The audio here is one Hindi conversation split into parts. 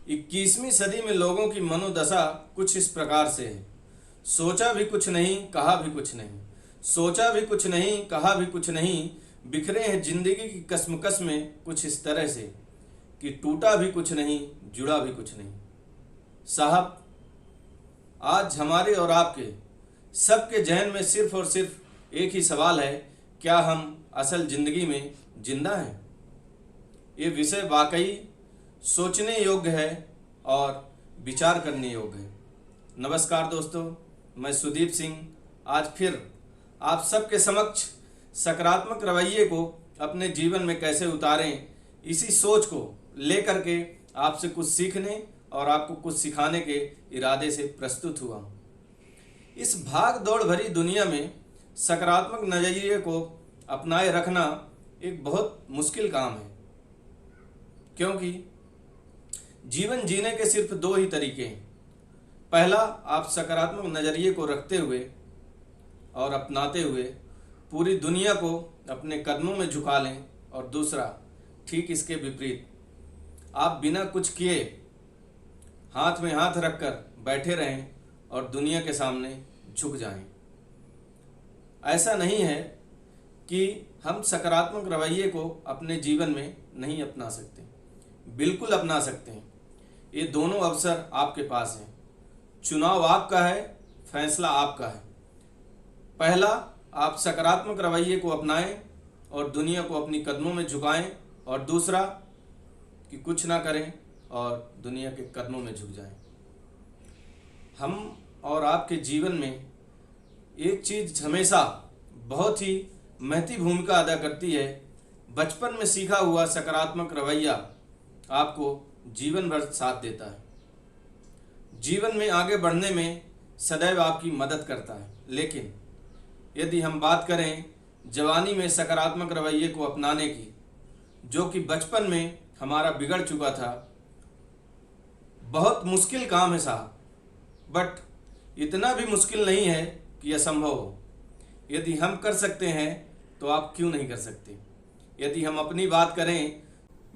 21वीं सदी में लोगों की मनोदशा कुछ इस प्रकार से है। सोचा भी कुछ नहीं, कहा भी कुछ नहीं। सोचा भी कुछ नहीं, कहा भी कुछ नहीं। बिखरे हैं जिंदगी की कश्मकश में कुछ इस तरह से कि टूटा भी कुछ नहीं, जुड़ा भी कुछ नहीं। साहब, आज हमारे और आपके सबके जहन में सिर्फ और सिर्फ एक ही सवाल है, क्या हम असल जिंदगी में जिंदा हैं? ये विषय वाकई सोचने योग्य है और विचार करने योग्य है। नमस्कार दोस्तों, मैं सुदीप सिंह आज फिर आप सबके समक्ष सकारात्मक रवैये को अपने जीवन में कैसे उतारें, इसी सोच को लेकर के आपसे कुछ सीखने और आपको कुछ सिखाने के इरादे से प्रस्तुत हुआ हूँ। इस भाग दौड़ भरी दुनिया में सकारात्मक नजरिए को अपनाए रखना एक बहुत मुश्किल काम है, क्योंकि जीवन जीने के सिर्फ दो ही तरीके हैं। पहला, आप सकारात्मक नजरिए को रखते हुए और अपनाते हुए पूरी दुनिया को अपने कदमों में झुका लें, और दूसरा, ठीक इसके विपरीत, आप बिना कुछ किए हाथ में हाथ रखकर बैठे रहें और दुनिया के सामने झुक जाएं। ऐसा नहीं है कि हम सकारात्मक रवैये को अपने जीवन में नहीं अपना सकते, बिल्कुल अपना सकते हैं। ये दोनों अवसर आपके पास हैं। चुनाव आपका है, फैसला आपका है। पहला, आप सकारात्मक रवैये को अपनाएं और दुनिया को अपनी कदमों में झुकाएं, और दूसरा कि कुछ ना करें और दुनिया के कदमों में झुक जाएं। हम और आपके जीवन में एक चीज़ हमेशा बहुत ही महती भूमिका अदा करती है। बचपन में सीखा हुआ सकारात्मक रवैया आपको जीवन भर साथ देता है, जीवन में आगे बढ़ने में सदैव आपकी मदद करता है। लेकिन यदि हम बात करें जवानी में सकारात्मक रवैये को अपनाने की, जो कि बचपन में हमारा बिगड़ चुका था, बहुत मुश्किल काम है साहब, बट इतना भी मुश्किल नहीं है कि असंभव हो। यदि हम कर सकते हैं तो आप क्यों नहीं कर सकते? यदि हम अपनी बात करें,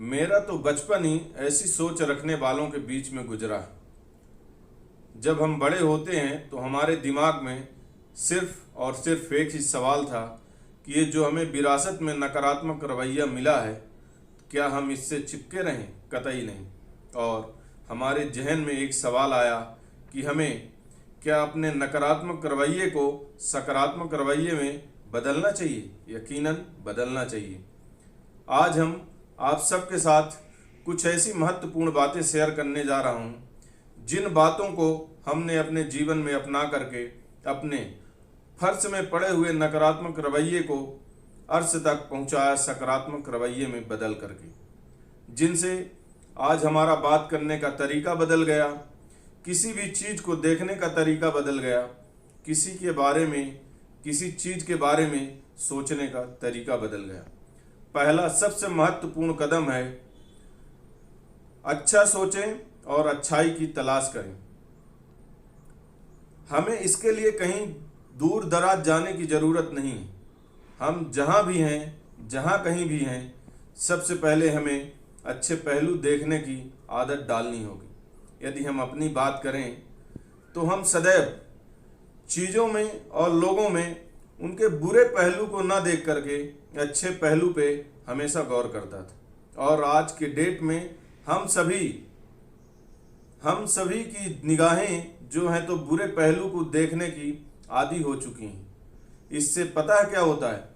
मेरा तो बचपन ही ऐसी सोच रखने वालों के बीच में गुजरा है। जब हम बड़े होते हैं तो हमारे दिमाग में सिर्फ और सिर्फ एक ही सवाल था कि ये जो हमें विरासत में नकारात्मक रवैया मिला है, क्या हम इससे चिपके रहें? कतई नहीं। और हमारे जहन में एक सवाल आया कि हमें क्या अपने नकारात्मक रवैये को सकारात्मक रवैये में बदलना चाहिए? यकीनन बदलना चाहिए। आज हम आप सबके साथ कुछ ऐसी महत्वपूर्ण बातें शेयर करने जा रहा हूँ, जिन बातों को हमने अपने जीवन में अपना करके अपने फर्श में पड़े हुए नकारात्मक रवैये को अर्श तक पहुँचाया सकारात्मक रवैये में बदल करके, जिनसे आज हमारा बात करने का तरीका बदल गया, किसी भी चीज़ को देखने का तरीका बदल गया, किसी के बारे में, किसी चीज़ के बारे में सोचने का तरीका बदल गया। पहला सबसे महत्वपूर्ण कदम है, अच्छा सोचें और अच्छाई की तलाश करें। हमें इसके लिए कहीं दूर दराज जाने की ज़रूरत नहीं है। हम जहाँ भी हैं, जहाँ कहीं भी हैं, सबसे पहले हमें अच्छे पहलू देखने की आदत डालनी होगी। यदि हम अपनी बात करें तो हम सदैव चीज़ों में और लोगों में उनके बुरे पहलू को ना देख करके अच्छे पहलू पे हमेशा गौर करता था। और आज के डेट में हम सभी की निगाहें जो हैं तो बुरे पहलू को देखने की आदी हो चुकी हैं। इससे पता है क्या होता है?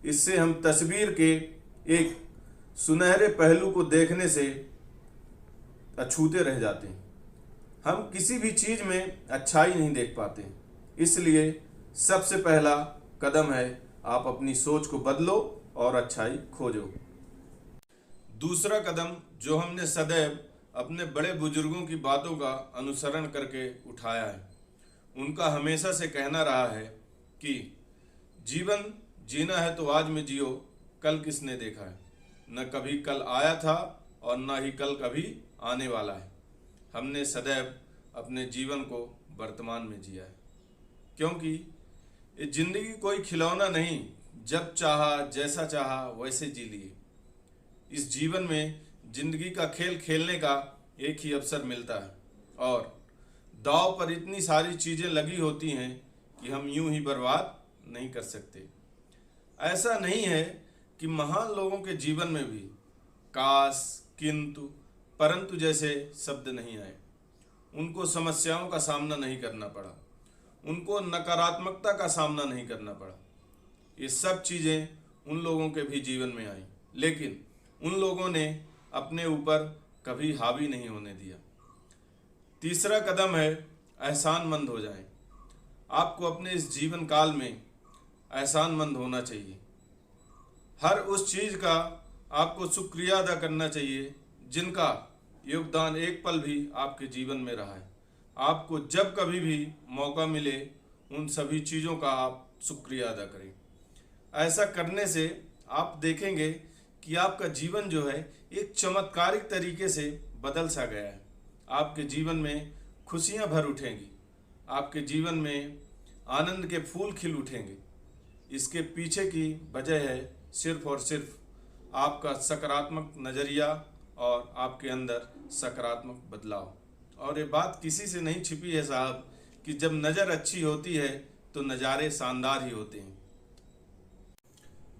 इससे हम तस्वीर के एक सुनहरे पहलू को देखने से अछूते रह जाते हैं। हम किसी भी चीज़ में अच्छाई नहीं देख पाते। इसलिए सबसे पहला कदम है, आप अपनी सोच को बदलो और अच्छाई खोजो। दूसरा कदम जो हमने सदैव अपने बड़े बुजुर्गों की बातों का अनुसरण करके उठाया है, उनका हमेशा से कहना रहा है कि जीवन जीना है तो आज में जियो, कल किसने देखा है? न कभी कल आया था और न ही कल कभी आने वाला है। हमने सदैव अपने जीवन को वर्तमान में जिया है, क्योंकि ये जिंदगी कोई खिलौना नहीं, जब चाहा जैसा चाहा वैसे जी लिए। इस जीवन में जिंदगी का खेल खेलने का एक ही अवसर मिलता है और दांव पर इतनी सारी चीज़ें लगी होती हैं कि हम यूं ही बर्बाद नहीं कर सकते। ऐसा नहीं है कि महान लोगों के जीवन में भी काश, किंतु, परंतु जैसे शब्द नहीं आए। उनको समस्याओं का सामना नहीं करना पड़ा, उनको नकारात्मकता का सामना नहीं करना पड़ा। ये सब चीज़ें उन लोगों के भी जीवन में आई, लेकिन उन लोगों ने अपने ऊपर कभी हावी नहीं होने दिया। तीसरा कदम है एहसानमंद हो जाएं। आपको अपने इस जीवन काल में एहसानमंद होना चाहिए। हर उस चीज़ का आपको शुक्रिया अदा करना चाहिए जिनका योगदान एक पल भी आपके जीवन में रहा है। आपको जब कभी भी मौका मिले उन सभी चीज़ों का आप शुक्रिया अदा करें। ऐसा करने से आप देखेंगे कि आपका जीवन जो है एक चमत्कारिक तरीके से बदल सा गया है। आपके जीवन में खुशियां भर उठेंगी, आपके जीवन में आनंद के फूल खिल उठेंगे। इसके पीछे की वजह है सिर्फ और सिर्फ आपका सकारात्मक नज़रिया और आपके अंदर सकारात्मक बदलाव। और ये बात किसी से नहीं छिपी है साहब कि जब नज़र अच्छी होती है तो नज़ारे शानदार ही होते हैं।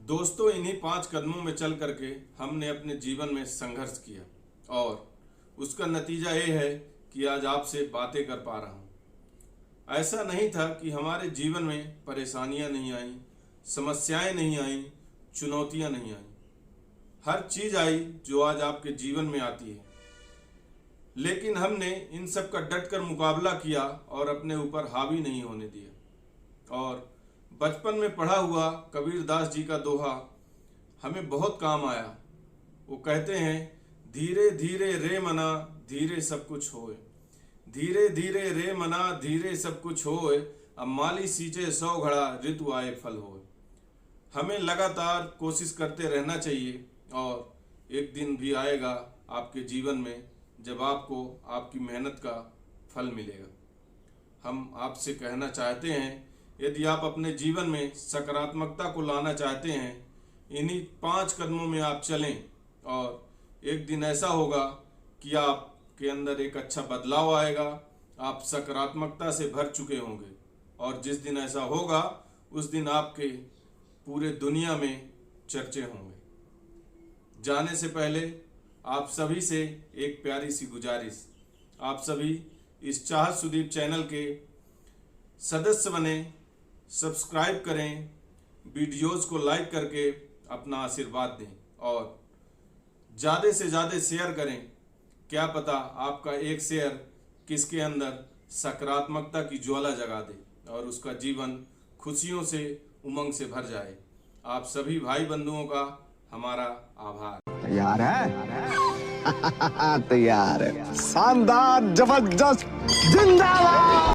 दोस्तों, इन्हीं 5 कदमों में चल करके हमने अपने जीवन में संघर्ष किया और उसका नतीजा ये है कि आज आपसे बातें कर पा रहा हूँ। ऐसा नहीं था कि हमारे जीवन में परेशानियाँ नहीं आईं, समस्याएं नहीं आईं, चुनौतियाँ नहीं आईं। हर चीज़ आई जो आज आपके जीवन में आती है, लेकिन हमने इन सब का डटकर मुकाबला किया और अपने ऊपर हावी नहीं होने दिया। और बचपन में पढ़ा हुआ कबीरदास जी का दोहा हमें बहुत काम आया। वो कहते हैं, धीरे धीरे रे मना धीरे सब कुछ होए, धीरे धीरे रे मना धीरे सब कुछ होए, अब माली सींचे 100 घड़ा ऋतु आए फल होए। हमें लगातार कोशिश करते रहना चाहिए और एक दिन भी आएगा आपके जीवन में जब आपको आपकी मेहनत का फल मिलेगा। हम आपसे कहना चाहते हैं, यदि आप अपने जीवन में सकारात्मकता को लाना चाहते हैं, इन्हीं 5 कदमों में आप चलें और एक दिन ऐसा होगा कि आपके अंदर एक अच्छा बदलाव आएगा। आप सकारात्मकता से भर चुके होंगे और जिस दिन ऐसा होगा उस दिन आपके पूरे दुनिया में चर्चे होंगे। जाने से पहले आप सभी से एक प्यारी सी गुजारिश, आप सभी इस चाहत सुदीप चैनल के सदस्य बने, सब्सक्राइब करें, वीडियोस को लाइक करके अपना आशीर्वाद दें और ज़्यादा से ज़्यादा शेयर करें। क्या पता आपका एक शेयर किसके अंदर सकारात्मकता की ज्वाला जगा दे और उसका जीवन खुशियों से, उमंग से भर जाए। आप सभी भाई बंधुओं का हमारा आभार। तैयार है? तैयार है। शानदार, जबरदस्त, जिंदाबाद।